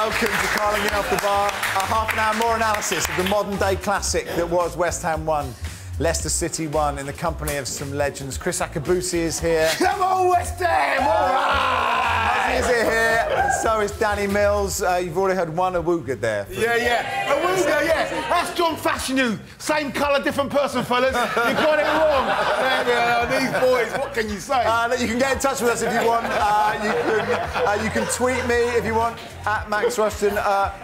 welcome to Carling In Off the Bar. A half an hour more analysis of the modern-day classic that was West Ham 1, Leicester City 1, in the company of some legends. Kriss Akabusi is here. Come on, West Ham! All right! Muzzy is here, and so is Danny Mills. You've already heard one Awooga there. Yeah. Awooga, yeah. That's John Fashanu. Same colour, different person, fellas. You got it wrong. These boys, what can you say? You can get in touch with us if you want. You can tweet me if you want, at Max Rushton.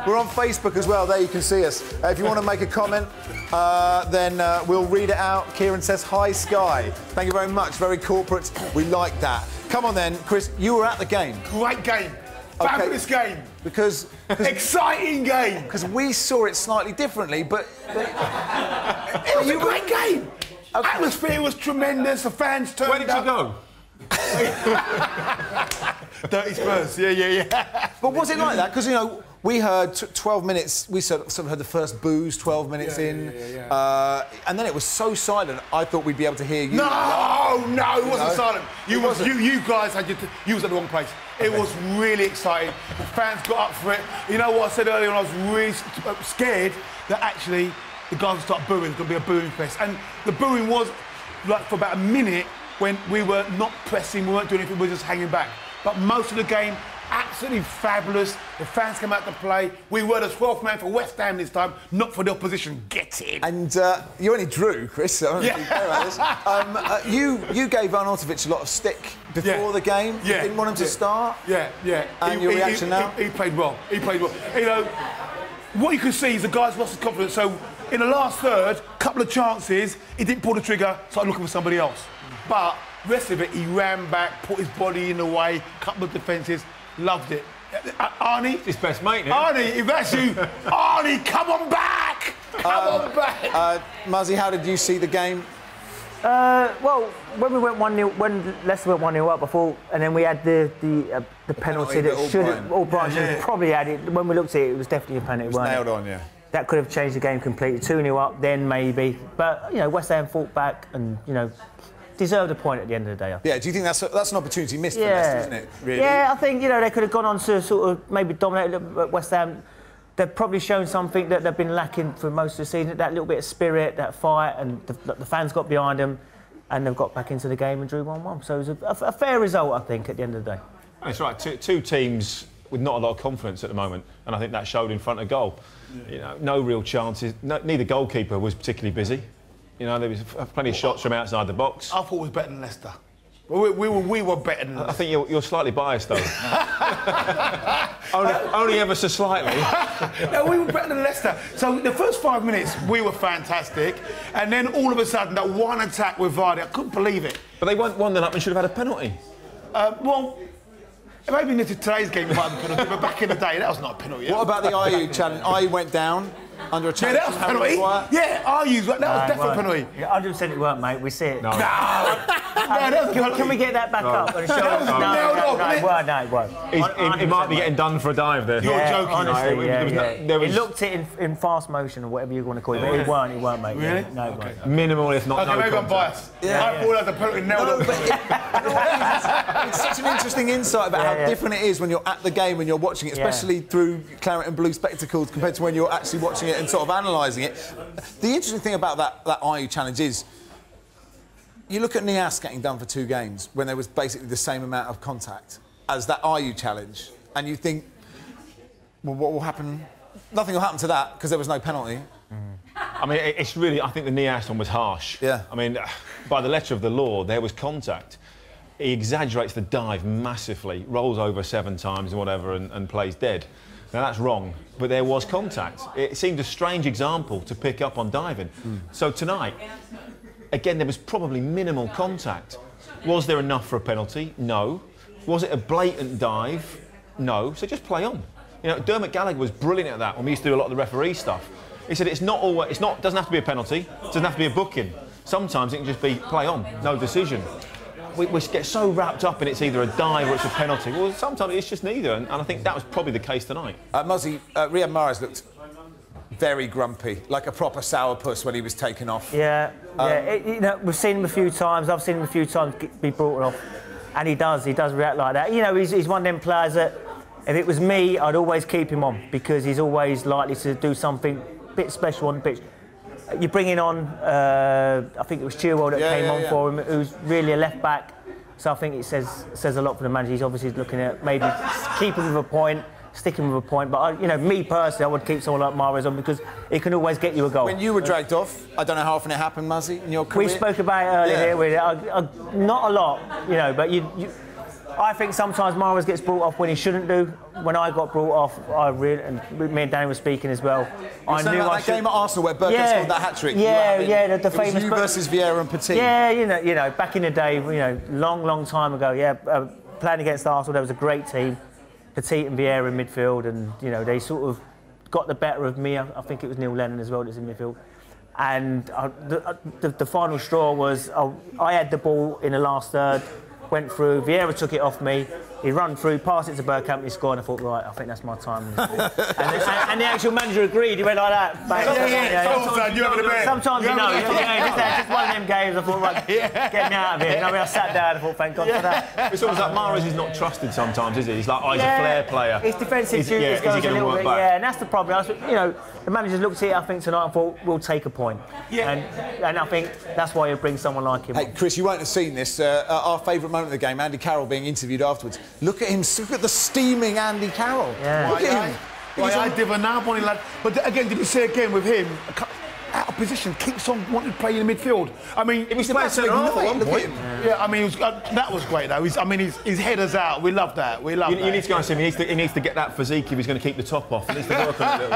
We're on Facebook as well. There you can see us. If you want to make a comment, then we'll read it out. Kieran says, "Hi, Sky." Thank you very much. Very corporate. We like that. Come on then, Kriss. You were at the game. Great game. Fabulous game. Because exciting game. Because we saw it slightly differently, but it was a great game. Okay. Atmosphere was tremendous. The fans turned up. Where did you go? Dirty Spurs. Yeah. But was it like that? Because, you know, we heard 12 minutes, we sort of heard the first boos 12 minutes in. And then it was so silent, I thought we'd be able to hear you. No, it wasn't silent. You guys had you was at the wrong place. Okay. It was really exciting. The fans got up for it. You know what I said earlier when I was really scared that actually the guys would start booing. It's going to be a booing fest. And the booing was like for about a minute when we were not pressing, we weren't doing anything, we were just hanging back. But most of the game, absolutely fabulous. The fans came out to play. We were the 12th man for West Ham this time, not for the opposition. Get in. And you only drew, Kriss. So I don't know you gave Arnautovic a lot of stick before the game. You didn't want him to start. Yeah. And your reaction now? He played well. He played well. You know, what you can see is the guys lost his confidence. So in the last third, couple of chances, he didn't pull the trigger, started looking for somebody else. But the rest of it, he ran back, put his body in the way, couple of defences. Loved it. Arnie? His best mate, isn't Arnie, if that's you, Arnie, come on back! Come on back! Muzzy, how did you see the game? Well, when we went 1-0, when Leicester went 1-0 up before, and then we had the penalty that should have, Brian should have probably had it. When we looked at it, it was definitely a penalty. It was nailed on, yeah. That could have changed the game completely. 2-0 up, then maybe. But, you know, West Ham fought back and, you know, deserved a point at the end of the day. Yeah, do you think that's an opportunity missed for Leicester, isn't it? Really? Yeah, I think, you know, they could have gone on to sort of maybe dominate West Ham. They've probably shown something that they've been lacking for most of the season, that little bit of spirit, that fight, and the fans got behind them, and they've got back into the game and drew 1-1. So it was a fair result, I think, at the end of the day. That's right. Two teams with not a lot of confidence at the moment, and I think that showed in front of goal. You know, no real chances. Neither goalkeeper was particularly busy. You know, there was plenty of shots from outside the box. I thought it was better than Leicester. We were better than Leicester. I think you're slightly biased, though. only ever so slightly. No, we were better than Leicester. So the first 5 minutes, we were fantastic. And then all of a sudden, that one attack with Vardy, I couldn't believe it. But they went 1-0 up and should have had a penalty. Well, maybe in today's game, it might have been a penalty, but back in the day, that was not a penalty. What about the IU challenge? IU went down under a challenge. Yeah, that was a penalty. Yeah, IU's, that was definitely a penalty. Yeah, 100% it weren't, mate. We see it. No. Can we get that back up and show us? No, it won't. He might be getting done for a dive there. You're joking. Honestly, He looked it in fast motion or whatever you want to call it, but it weren't, mate. Really? No, it weren't. Minimal, if not no maybe I'm contact. biased. I thought that the penalty nailed It's such an interesting insight about how different it is when you're at the game, when you're watching it, especially through claret and blue spectacles, compared to when you're actually watching it and sort of analysing it. The interesting thing about that IU challenge is you look at Nias getting done for 2 games when there was basically the same amount of contact as that IU challenge, and you think, well, what will happen? Nothing will happen to that because there was no penalty. I mean, it's really, I think the Nias one was harsh. Yeah. I mean, by the letter of the law, there was contact. He exaggerates the dive massively, rolls over 7 times and whatever, and plays dead. Now, that's wrong, but there was contact. It seemed a strange example to pick up on diving. So tonight, again, there was probably minimal contact. Was there enough for a penalty? No. Was it a blatant dive? No. So just play on. You know, Dermot Gallagher was brilliant at that when we used to do a lot of the referee stuff. He said doesn't have to be a penalty, it doesn't have to be a booking. Sometimes it can just be play on, no decision. We get so wrapped up in it's either a dive or it's a penalty. Well, sometimes it's just neither, and I think that was probably the case tonight. Muzzy, Riyad Mahrez looked very grumpy, like a proper sourpuss when he was taken off. Yeah, you know, we've seen him a few times. I've seen him a few times be brought off, and he does react like that. You know, he's one of them players that If it was me, I'd always keep him on because he's always likely to do something a bit special on the pitch. You're bringing on, I think it was Chilwell that came on for him, who's really a left back. So I think it says a lot for the manager. He's obviously looking at maybe keeping with a point, sticking with a point. But me personally, I would keep someone like Mahrez on because he can always get you a goal. When you were dragged off, I don't know how often it happened, Muzzy, in your career. We spoke about it earlier here. Not a lot, but I think sometimes Mahrez gets brought off when he shouldn't do. When I got brought off, and me and Danny were speaking as well. I knew that game at Arsenal where Burke scored that hat-trick. The famous. Was you versus Vieira and Petit. Yeah, back in the day, long time ago. Playing against Arsenal, there was a great team, Petit and Vieira in midfield, and they sort of got the better of me. I think it was Neil Lennon as well that's in midfield. And the final straw was I had the ball in the last third. Went through, Vieira took it off me, he ran through, passed it to Bergkamp, he scored, and I thought, right, I think that's my time. and the actual manager agreed, he went like that. Sometimes you know, it's just one of them games, I thought, right, get me out of here. I sat down, I thought, thank God for that. It's almost like Mahrez is not trusted sometimes, is he? He's like, he's a flair player. His defensive duties goes a little bit, and that's the problem. The managers looked at it, I think, tonight and thought, we'll take a point. And I think that's why you bring someone like him. Hey, Kriss, you won't have seen this. Our favourite moment of the game, Andy Carroll being interviewed afterwards. Look at him, look at the steaming Andy Carroll. Yeah. Look at him. I did a nabonny lad. But again, did you see again with him, out of position, keeps on wanting to play in the midfield. I mean, he was playing centre half at one point. I mean, that was great though. His header's out. We love that. We love that. You need to go and see him. He needs to get that physique if he's going to keep the top off. He needs to work on it a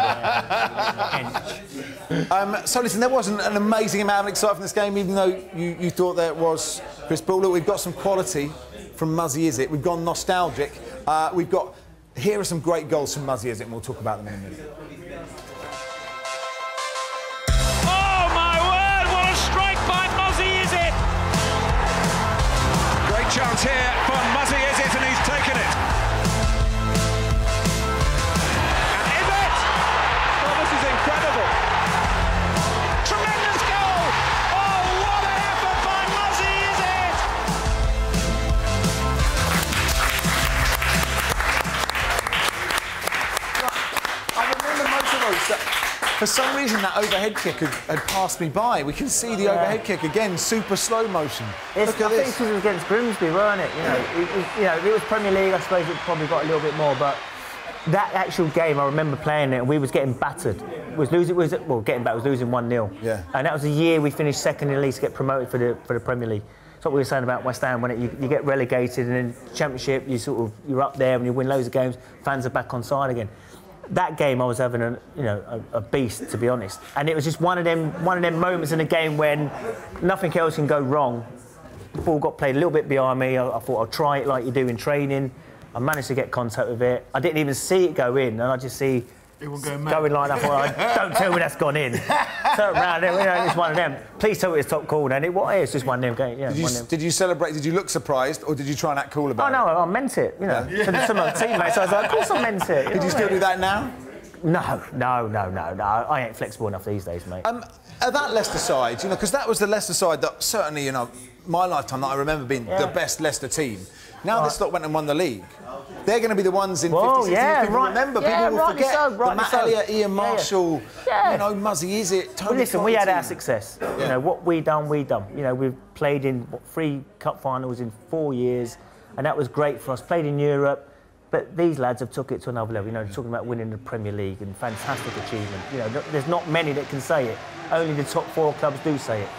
little bit. So listen, there wasn't an amazing amount of excitement in this game, even though you thought there was, Kriss. But look, we've got some quality from Muzzy Izzet. We've gone nostalgic. Here are some great goals from Muzzy Izzet, and we'll talk about them in a minute. Chance here for Muzzy Izzet, and he's taken it. And Izzet! Oh, this is incredible. Tremendous goal! Oh, what an effort by Muzzy Izzet! I remember most of those. For some reason, that overhead kick had passed me by. We can see the overhead kick again, super slow motion. Look at this. I think it was against Grimsby, weren't it? If it was Premier League, I suppose it probably got a little bit more. But that actual game, I remember playing it, and we was getting battered. Was losing 1-0. Yeah. And that was the year we finished second in the league to get promoted for the Premier League. That's what we were saying about West Ham when you get relegated, and in Championship you're up there and you win loads of games. Fans are back on side again. That game, I was having a beast, to be honest. And it was just one of them moments in the game when nothing else can go wrong. The ball got played a little bit behind me. I thought I'll try it like you do in training. I managed to get contact with it. I didn't even see it go in, and I just see it going like that. I thought, don't tell me that's gone in. Turn around, it's one of them. Please tell me it's top corner. And it's just one of them games. Yeah, did you celebrate? Did you look surprised, or did you try and act cool about it? Oh no, I meant it. To some of my teammates, I was like, of course I meant it. Did you still do that now? No. I ain't flexible enough these days, mate. At that Leicester side, because that was the Leicester side that certainly, my lifetime that I remember being the best Leicester team. Now this lot went and won the league. They're going to be the ones in 50, 60 people remember. People will forget the Matt Elliott, Ian Marshall, Muzzy Izzet, Tony listen, we had our success. What we done. We've played in 3 cup finals in 4 years, and that was great for us. Played in Europe, but these lads have took it to another level. Talking about winning the Premier League and fantastic achievement. There's not many that can say it. Only the top 4 clubs do say it.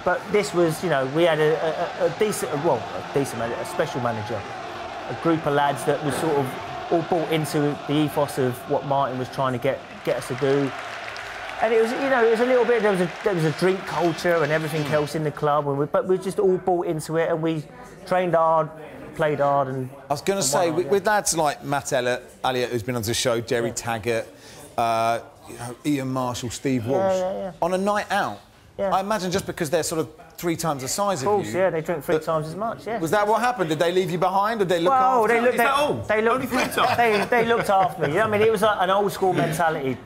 But this was, we had a special manager, a group of lads that was sort of all bought into the ethos of what Martin was trying to get us to do. And it was, it was a little bit. There was a drink culture and everything else in the club, but we just all bought into it, and we trained hard, played hard, and. I was going to say, with lads like Matt Elliott, who's been on the show, Jerry Taggart, Ian Marshall, Steve Walsh, on a night out. Yeah. I imagine just because they're sort of 3 times the size of you. Of course, yeah, they drink 3 times as much, yeah. Was that what happened? Did they leave you behind, or did they look after you? They looked after me. It was like an old school mentality.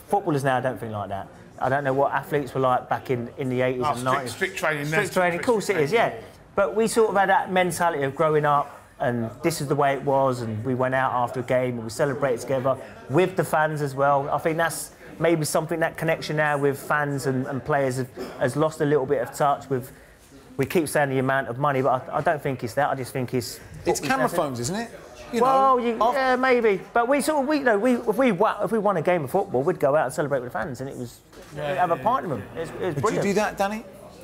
Footballers now don't think like that. I don't know what athletes were like back in the 80s and 90s. Strict training. Strict training, of course it is, yeah. But we sort of had that mentality of growing up, and this is the way it was, and we went out after a game and we celebrated together with the fans as well. I think that's maybe something, that connection now with fans and players has lost a little bit of touch with. We keep saying the amount of money, but I don't think it's that. I just think it's camera phones, isn't it? Yeah, maybe. But if we won a game of football, we'd go out and celebrate with the fans, and it was we'd have a pint with them. It was brilliant. Did you do that, Danny?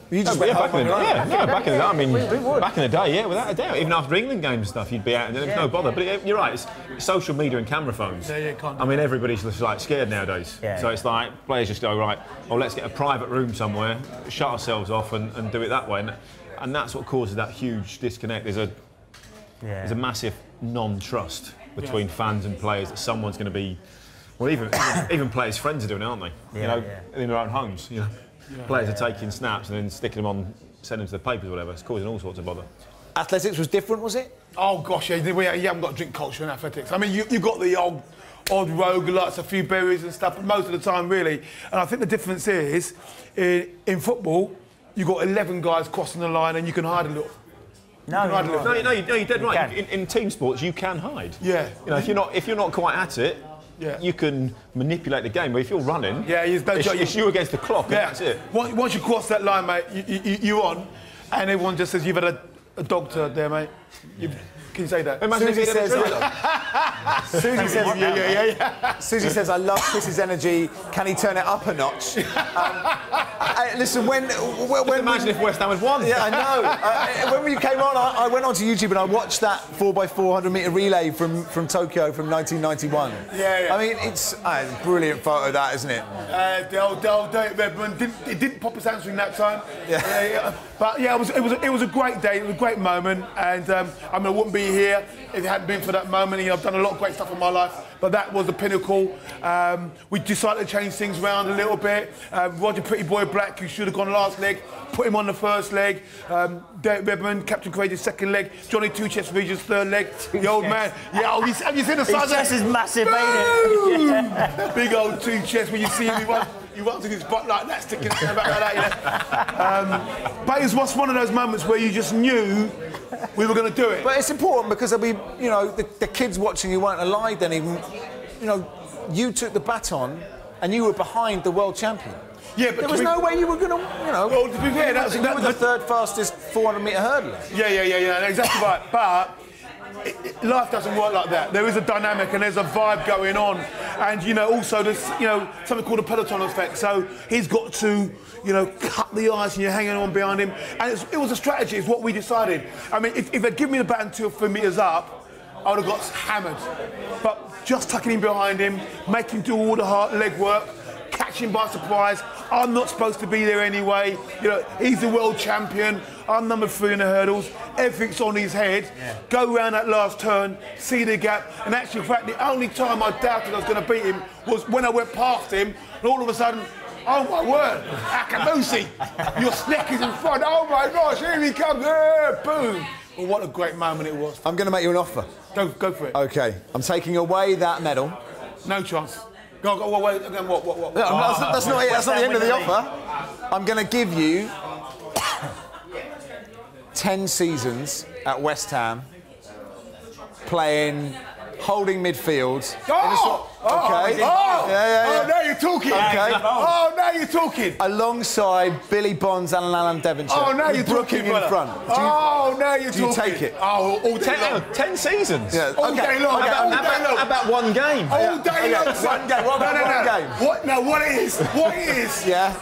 You just back in the day. I mean, back in the day, yeah, without a doubt. Even after England games and stuff, you'd be out and there was no bother. But you're right, it's social media and camera phones. I mean, everybody's just like scared nowadays. So it's like players just go, right, well, let's get a private room somewhere, shut ourselves off and do it that way. And that's what causes that huge disconnect. There's a massive non-trust between fans and players that someone's going to be, well, even players' friends are doing it, aren't they? In their own homes. Players are taking snaps and then sticking them on, sending them to the papers or whatever. It's causing all sorts of bother. Athletics was different, was it? Oh gosh, yeah. You haven't got drink culture in athletics. I mean, you got the odd roguelites, a few berries and stuff, but most of the time, really. And I think the difference is, in football, you've got 11 guys crossing the line and you can hide a little. No, you're dead right. In team sports, you can hide. Yeah. If you're not quite at it, you can manipulate the game. But if you're running, it's you against the clock. And that's it. Once you cross that line, mate, you're on, and everyone just says you've had a dog turd there, mate. Can you say that? Susie says, I love Kriss's energy. Can he turn it up a notch? Listen, imagine if West Ham had won. Yeah, I know. When we came on, I went onto YouTube and I watched that 4x400 metre relay from Tokyo from 1991. I mean, it's a brilliant photo, that, isn't it? It didn't pop his hamstring that time. But yeah, it was a great day. It was a great moment, and I mean, I wouldn't be here if it hadn't been for that moment. I've done a lot of great stuff in my life, but that was the pinnacle. We decided to change things around a little bit. Roger Pretty Boy Black, who should have gone last leg, put him on the first leg. Derek Redmond, Captain Courageous second leg. Johnny Two Chest Regis third leg. The old man. Yeah, have you seen the size of that? His chest is massive, ain't it? Big old two chest when you see him. He runs in his butt like that, sticking his back like that, But it was one of those moments where you just knew we were going to do it. But it's important because there'll be, the kids watching who weren't alive then even, you took the baton and you were behind the world champion. Yeah, but there was no way you were going to, Well, to be fair, you were the third fastest 400-metre hurtler. Yeah, exactly right. But life doesn't work like that. There is a dynamic and there's a vibe going on, and also there's something called a peloton effect. So he's got to cut the ice and you're hanging on behind him, and it was a strategy. It's what we decided. I mean, if they'd given me the baton 2 or 3 metres up, I would have got hammered. But just tucking him behind him, making him do all the hard leg work, catch him by surprise. I'm not supposed to be there anyway. He's the world champion. I'm number 3 in the hurdles. Everything's on his head. Go round that last turn, see the gap. And actually, in fact, the only time I doubted I was going to beat him was when I went past him, and all of a sudden, oh my word, Akabusi, your snack is in front. Oh my gosh, here he comes. Boom. Well, what a great moment it was. I'm going to make you an offer. Go for it. OK. I'm taking away that medal. No chance. Go, wait, again, what? No, that's not it. That's not the end of the offer. I'm going to give you 10 seasons at West Ham, holding midfield. Oh, now you're talking. Okay. Oh, now you're talking. Alongside Billy Bonds and Alan Devonshire. Oh, now you're talking talking, in front. Now you're talking. Do you take it? Oh, all day long. 10 seasons. Yeah. All day long. How about one game? All day long. One game. What about one game? What it is? Yeah.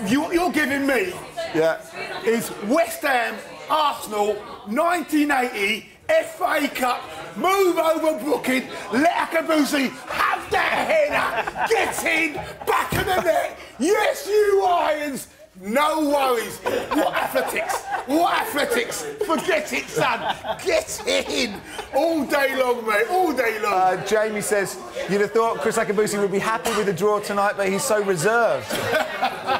You're giving me. Yeah. Is West Ham, Arsenal, 1980. FA Cup, move over Brooking, let Akabusi have that header, get in, back of the net, yes you Irons, no worries. What athletics, forget it son, get in, all day long mate, all day long. Jamie says, you'd have thought Kriss Akabusi would be happy with the draw tonight, but he's so reserved.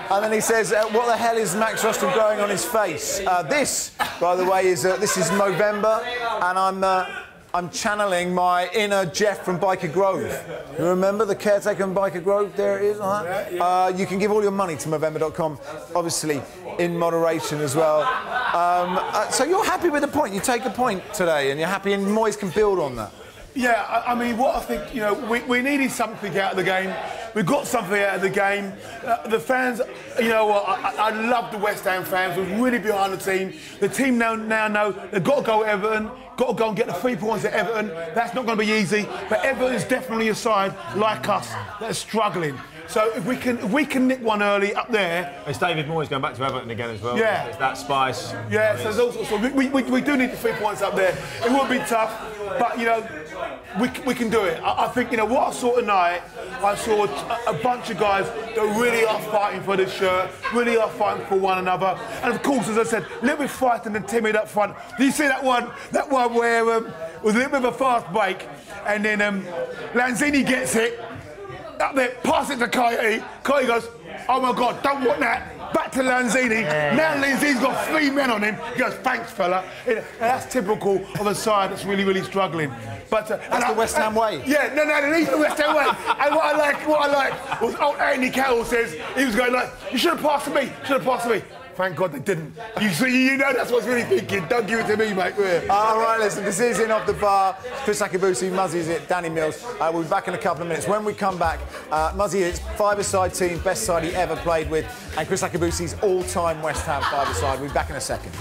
And then he says, what the hell is Max Roston growing on his face? This, by the way, this is Movember, and I'm I'm channeling my inner Jeff from Biker Grove. You remember the caretaker in Biker Grove? There it is. You can give all your money to Movember.com, obviously in moderation as well. So you're happy with the point? You take a point today, and you're happy, and Moyes can build on that. Yeah, I mean, what I think, you know, we needed something out of the game. We got something out of the game. The fans, you know what, I love the West Ham fans. We're really behind the team. The team now know they've got to go at Everton, got to go and get the 3 points at Everton. That's not going to be easy, but Everton's definitely a side like us that are struggling. So if we can nick one early up there. It's David Moyes going back to Everton again as well. Yeah. It's that spice. Yeah, so we do need the 3 points up there. It will be tough, but, you know, we can do it. I think, you know, what I saw tonight, I saw a bunch of guys that really are fighting for this shirt, really are fighting for one another. And of course, as I said, a little bit frightened and timid up front. Do you see that one? That one where it was a little bit of a fast break, and then Lanzini gets it, up there, pass it to Coyote. Coyote goes, oh my God, don't want that. Back to Lanzini. Now Lanzini's got 3 men on him. He goes, thanks, fella. And that's typical of a side that's really, really struggling. But that's the West Ham way. Yeah, no, it is the West Ham way. And what I like was old Andy Carroll says, he was going like, you should have passed to me. Thank God they didn't. You know that's what's really thinking. Don't give it to me, mate. All right, listen, this is In Off the Bar. Kriss Akabusi, Muzzy Izzet, Danny Mills. We'll be back in a couple of minutes. When we come back, Muzzy is five-a-side team, best side he ever played with, and Kriss Akabusi's all-time West Ham five-a-side. We'll be back in a second.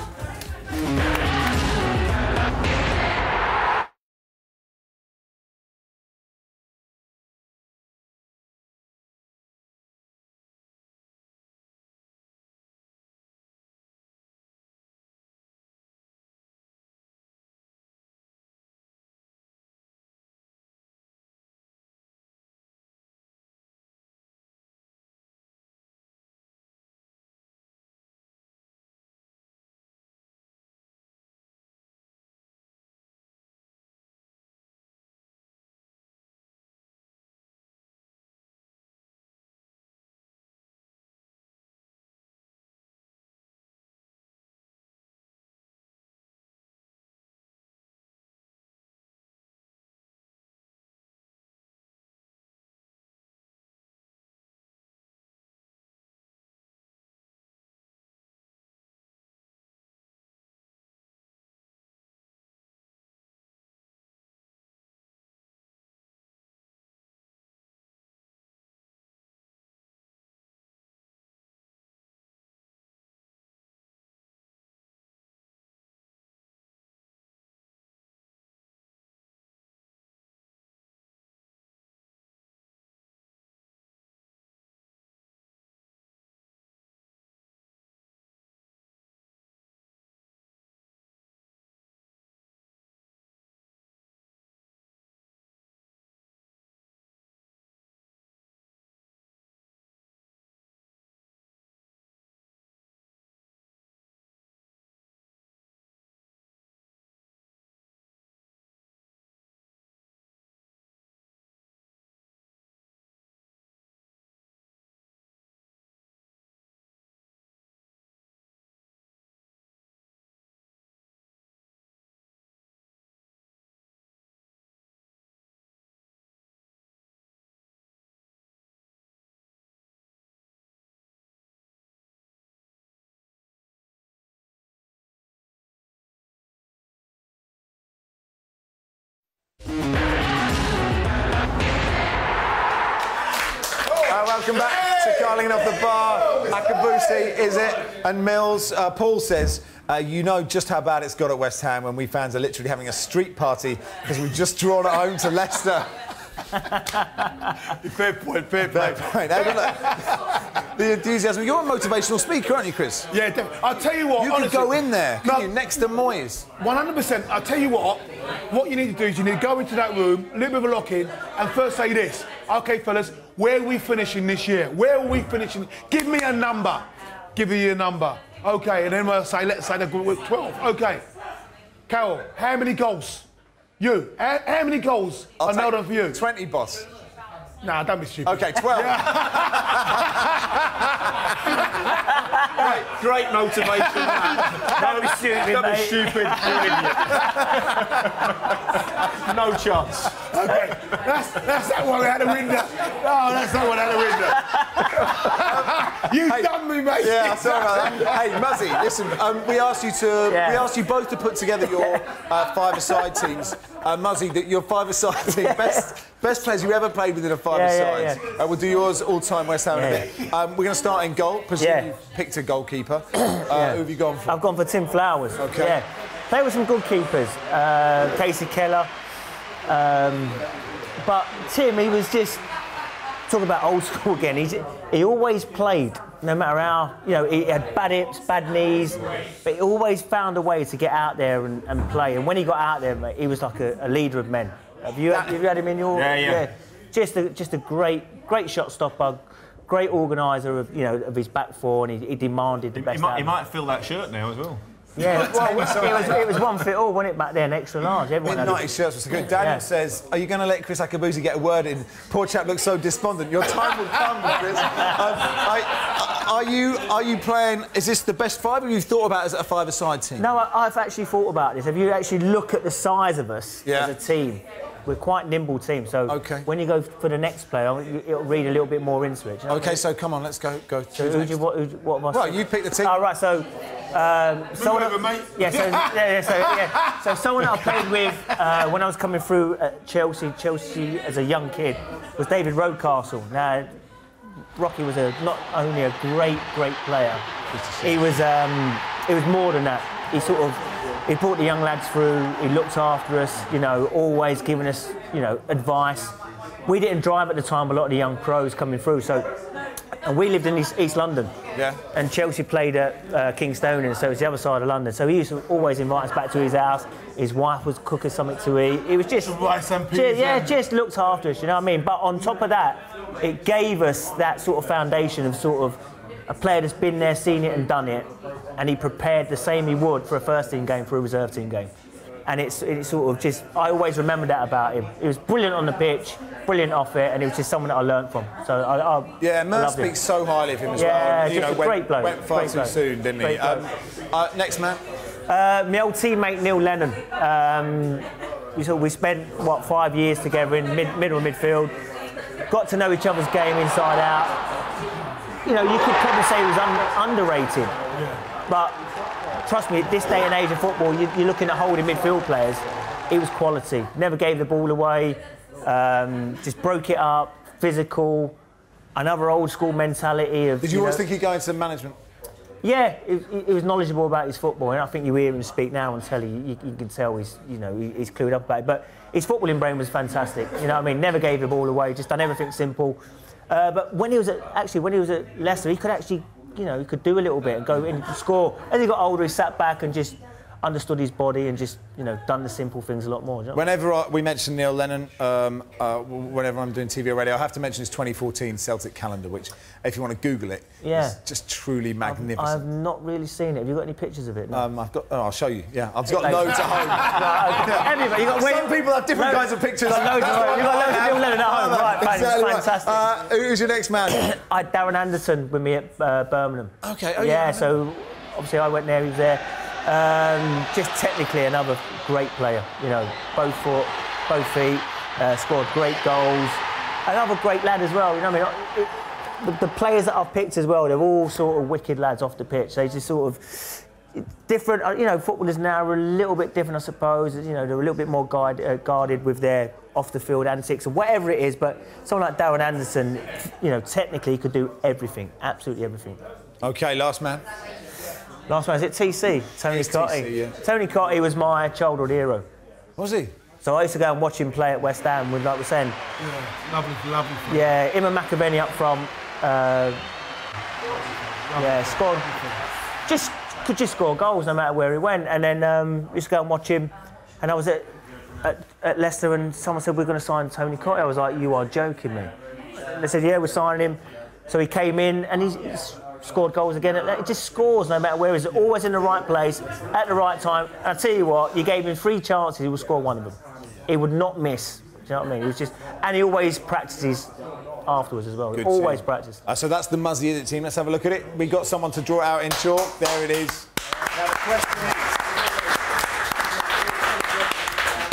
Welcome back to Carling Off the Bar. Akabusi, Izzet and Mills. Paul says, you know just how bad it's got at West Ham when we fans are literally having a street party because we've just drawn at home to Leicester. Fair point. The enthusiasm. You're a motivational speaker, aren't you, Kriss? Yeah, definitely. I'll tell you what, you honestly, could go in there, couldn't you, next to Moyes? 100%. I'll tell you what you need to do is you need to go into that room, a little bit of a lock-in, and first say this. OK, fellas, where are we finishing this year? Where are we finishing? Give me a number. Give you a number. OK, and then we'll say, let's say they're 12. OK. Carol, how many goals? You. How many goals are nailed on for you? 20, boss. Nah, don't be stupid. OK, 12. Great motivation. Don't be stupid, Don't be stupid. no chance. Okay, that's that one out the window. No, that's that one out the window. You've done me, mate. Yeah, sorry about that. Hey, Muzzy, listen, we asked you both to put together your five-a-side teams. Muzzy, your five-a-side team, best players you ever played within a five-a-side. We'll do yours all-time West Ham in a bit. We're going to start in goal. Presume you've picked a goalkeeper. Who have you gone for? I've gone for Tim Flowers. Okay. Yeah. Played with some good keepers. Casey Keller. But Tim, he was just... Talk about old school again. He always played, no matter how, he had bad hips, bad knees, but he always found a way to get out there and play. And when he got out there, mate, he was like a leader of men. Have you had him in your? Yeah. Just a great shot stopper, great organiser of his back four, and he demanded the best. He might fill that shirt now as well. Yeah, well, it was one fit all, wasn't it, back then, extra large. Everyone had Mid-90s shirts was so good. Daniel says, are you going to let Kriss Akabusi get a word in? Poor chap looks so despondent. Your time will come, Kriss. Are you playing, is this the best five, or have you thought about it as a five-a-side team? No, I've actually thought about this. If you actually look at the size of us as a team, we're quite a nimble team, so when you go for the next player, it'll read a little bit more into it. Okay, so come on, let's go. So what have I you pick the team. Oh, right, so... someone So someone that I played with when I was coming through at Chelsea as a young kid was David Rocastle. Now, Rocky was not only a great player, he was more than that. He brought the young lads through, he looked after us, always giving us, advice. We didn't drive at the time, a lot of the young pros coming through, and we lived in East London. Yeah. And Chelsea played at Kingstonian, so it's the other side of London. So he used to always invite us back to his house. His wife was cooking something to eat. It was just just looked after us, you know what I mean? But on top of that, it gave us that sort of foundation of a player that's been there, seen it and done it, and he prepared the same he would for a first team game, for a reserve team game. And it's sort of just, I always remember that about him. He was brilliant on the pitch, brilliant off it, and it was just someone that I learnt from. So Merv speaks so highly of him as well. Yeah, great bloke. Went far too soon, didn't he? Next man. My old teammate Neil Lennon. We spent 5 years together in middle of midfield. Got to know each other's game inside out. You could probably say he was underrated, but. Trust me, at this day and age of football, you're looking at holding midfield players. He was quality. Never gave the ball away. Just broke it up. Physical. Another old school mentality of. Did you always think he'd go into management? Yeah, he was knowledgeable about his football, and I think you hear him speak now on telly. You can tell he's clued up about it. But his footballing brain was fantastic. You know what I mean? Never gave the ball away. Just done everything simple. But when he was at Leicester, he could actually. He could do a little bit and go in and score. As he got older, he sat back and just understood his body and just, done the simple things a lot more. Whenever we mention Neil Lennon, whenever I'm doing TV or radio, I have to mention his 2014 Celtic calendar, which, if you want to Google it, is just truly magnificent. I've not really seen it. Have you got any pictures of it? No? I'll show you. Yeah, I've got loads at home. Everybody, some people have different kinds of pictures. You've got loads of Neil Lennon at home. Right, fantastic. Who's your next man? I had Darren Anderson with me at Birmingham. Okay. So obviously I went there. He was there. Just technically another great player, both foot, both feet, scored great goals. Another great lad as well, the players that I've picked as well, they're all sort of wicked lads off the pitch. They just sort of different, footballers now are a little bit different, I suppose. They're a little bit more guarded with their off the field antics or whatever it is, but someone like Darren Anderson, technically could do everything, absolutely everything. Okay, last man. Last one, is it TC? Tony Cotty. Tony Cotty was my childhood hero. Was he? So I used to go and watch him play at West Ham with, like we were saying. Yeah, lovely. Yeah, him and McAvenny up front. Scored. Could just score goals no matter where he went. And then used to go and watch him. And I was at Leicester and someone said, we're going to sign Tony Cotty. I was like, you are joking me. And they said, yeah, we're signing him. So he came in and he's scored goals again. He just scores no matter where. He's always in the right place at the right time. And I tell you what, you gave him 3 chances, he would score one of them. He would not miss. Do you know what I mean? He was just, and he always practices afterwards as well. Always practice. So that's the Muzzy Izzet team. Let's have a look at it. We got someone to draw out in chalk. There it is. Now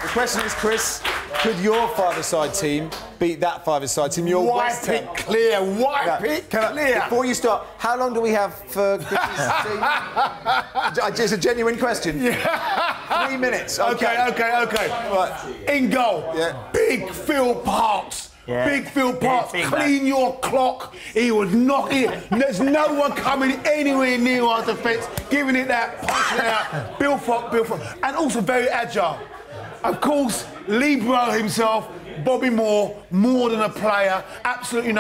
the question is, Kriss, Could your five-a-side team beat that five-a-side team? Your Wipe it clear, wipe it clear. Before you start, how long do we have for Chris's team? It's a genuine question. Yeah. 3 minutes. Okay. Right. In goal, Big Phil Parks. Yeah. Big Phil Parks, big clean your clock. He was knocking it. There's no one coming anywhere near our defence, giving it that, punching it out. Bill Fox. And also very agile. Of course, Libro himself, Bobby Moore, more than a player. Absolutely,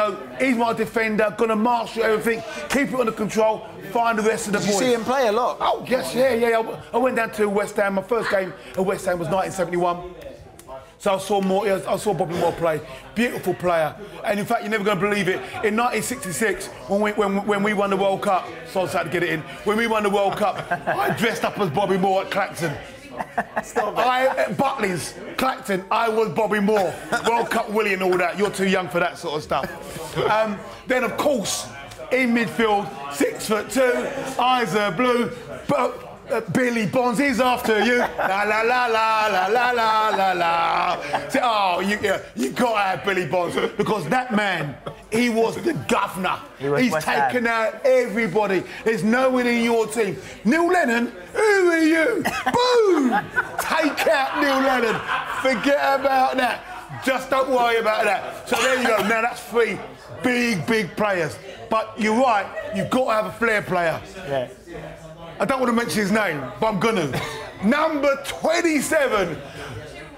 he's my defender, gonna marshal everything, keep it under control, find the rest of the boys. Did you see him play a lot? Oh, yes, yeah. I went down to West Ham. My first game at West Ham was 1971. So I saw Bobby Moore play. Beautiful player. And in fact, you're never going to believe it. In 1966, when we won the World Cup, so I was sad to get it in. When we won the World Cup, I dressed up as Bobby Moore at Clacton. At Butley's, Clacton, I was Bobby Moore. World Cup Willie and all that. You're too young for that sort of stuff. Then, of course, in midfield, 6'2", eyes are blue, but Billy Bonds is after you. La la la la la la la la la. Oh, you got to have Billy Bonds because that man, he was the governor. He's taken out everybody. There's no one in your team. Neil Lennon, who are you? Boom! Take out Neil Lennon. Forget about that. Just don't worry about that. So there you go. Now that's 3 big players. But you're right. You've got to have a flair player. Yeah. I don't want to mention his name, but I'm gonna. Number 27,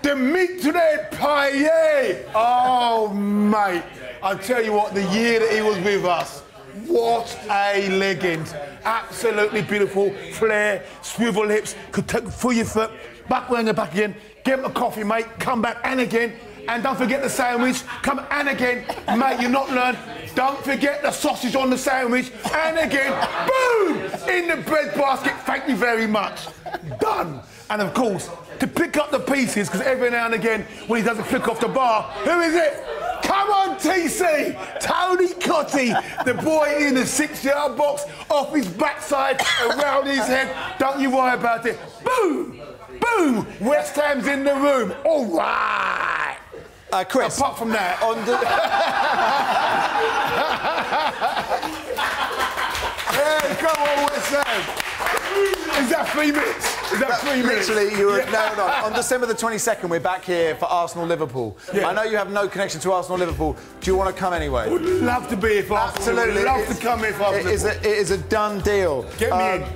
Dimitri Payet. Oh, mate. I tell you what, the year that he was with us, what a legend. Absolutely beautiful. Flair, swivel hips, could take through your foot, back when you're back again, get him a coffee, mate, come back and again. And don't forget the sandwich, come and again. Mate, you're not learned. Don't forget the sausage on the sandwich, and again, boom, in the bread basket, thank you very much. Done. And of course, to pick up the pieces, because every now and again, when he doesn't flick off the bar, who is it? Come on, TC, Tony Cotty, the boy in the 6-yard box, off his backside, around his head, don't you worry about it. Boom, boom, West Ham's in the room, all right. Kriss, apart from that, hey, come on, West Ham. Is that 3 minutes? Is that 3 minutes? Literally, you were... No. On December the 22nd, we're back here for Arsenal-Liverpool. Yeah. I know you have no connection to Arsenal-Liverpool. Do you want to come anyway? Would love to be here for Arsenal. Absolutely. Would love to come here for Arsenal. It is a done deal. Get me in.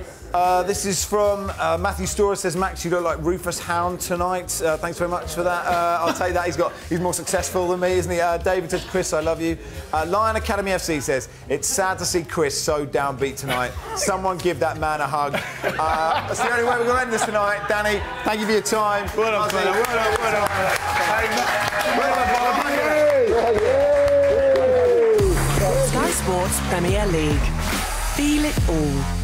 This is from Matthew Storer, says, Max, you look like Rufus Hound tonight. Thanks very much for that. I'll take that. He's more successful than me, isn't he? David says, Kriss, I love you. Lion Academy FC says, it's sad to see Kriss so downbeat tonight. Someone give that man a hug. That's the only way we're going to end this tonight. Danny, thank you for your time. Well done, fella. Sky Sports Premier League. Feel it all.